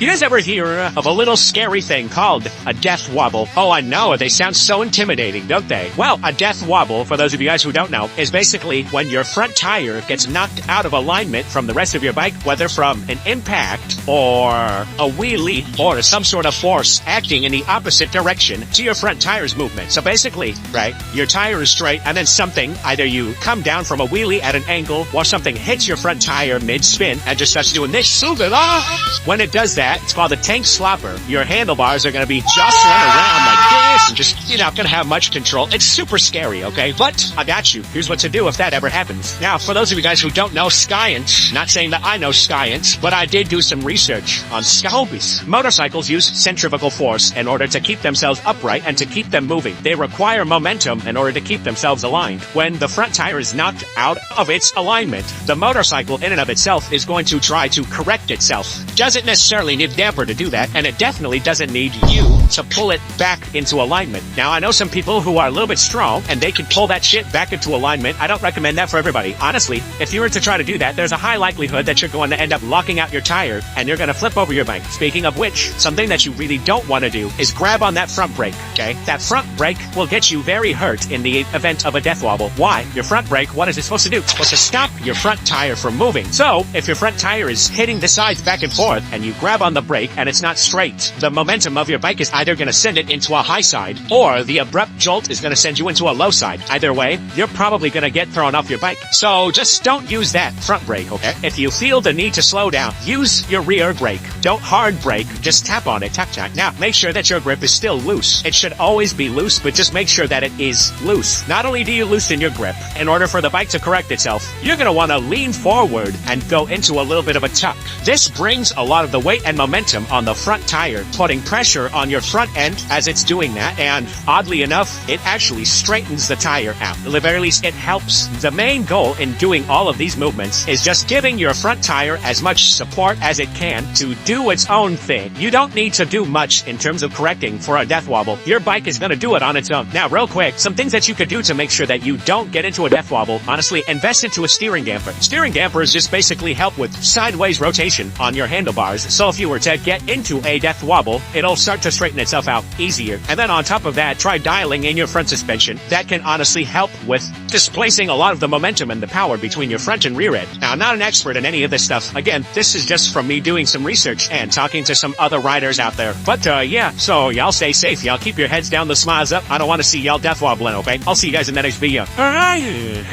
You guys ever hear of a little scary thing called a death wobble? Oh, I know, they sound so intimidating, don't they? Well, a death wobble, for those of you guys who don't know, is basically when your front tire gets knocked out of alignment from the rest of your bike, whether from an impact or a wheelie or some sort of force acting in the opposite direction to your front tire's movement. So basically, right, your tire is straight and then something, either you come down from a wheelie at an angle or something hits your front tire mid-spin and just starts doing this. When it does that, it's called a tank slopper. Your handlebars are going to be jostling around like this and just, you're not going to have much control. It's super scary, okay? But I got you. Here's what to do if that ever happens. Now, for those of you guys who don't know science, not saying that I know science, but I did do some research on scobies. Motorcycles use centrifugal force in order to keep themselves upright and to keep them moving. They require momentum in order to keep themselves aligned. When the front tire is knocked out of its alignment, the motorcycle in and of itself is going to try to correct itself. Doesn't necessarily need a damper to do that, and it definitely doesn't need you to pull it back into alignment. Now, I know some people who are a little bit strong, and they can pull that shit back into alignment. I don't recommend that for everybody. Honestly, if you were to try to do that, there's a high likelihood that you're going to end up locking out your tire, and you're going to flip over your bike. Speaking of which, something that you really don't want to do is grab on that front brake, okay? That front brake will get you very hurt in the event of a death wobble. Why? Your front brake, what is it supposed to do? It's supposed to stop your front tire from moving. So, if your front tire is hitting the sides back and forth, and you grab on the brake and it's not straight, the momentum of your bike is either going to send it into a high side, or the abrupt jolt is going to send you into a low side. Either way, you're probably going to get thrown off your bike. So just don't use that front brake, okay? If you feel the need to slow down, use your rear brake. Don't hard brake, just tap on it, tap, tap. Now, make sure that your grip is still loose. It should always be loose, but just make sure that it is loose. Not only do you loosen your grip, in order for the bike to correct itself, you're going to want to lean forward and go into a little bit of a tuck. This brings a lot of the weight and momentum on the front tire, putting pressure on your front end as it's doing that, and oddly enough, it actually straightens the tire out. At the very least, it helps. The main goal in doing all of these movements is just giving your front tire as much support as it can to do its own thing. You don't need to do much in terms of correcting for a death wobble. Your bike is going to do it on its own. Now, real quick, some things that you could do to make sure that you don't get into a death wobble. Honestly, invest into a steering damper. Steering dampers just basically help with sideways rotation on your handlebars, so if you were to get into a death wobble, it'll start to straighten itself out easier. And then on top of that, try dialing in your front suspension. That can honestly help with displacing a lot of the momentum and the power between your front and rear end. Now, I'm not an expert in any of this stuff. Again, this is just from me doing some research and talking to some other riders out there. But, yeah, so y'all stay safe. Y'all keep your heads down, the smiles up. I don't want to see y'all death wobbling, okay? I'll see you guys in the next video. Alright.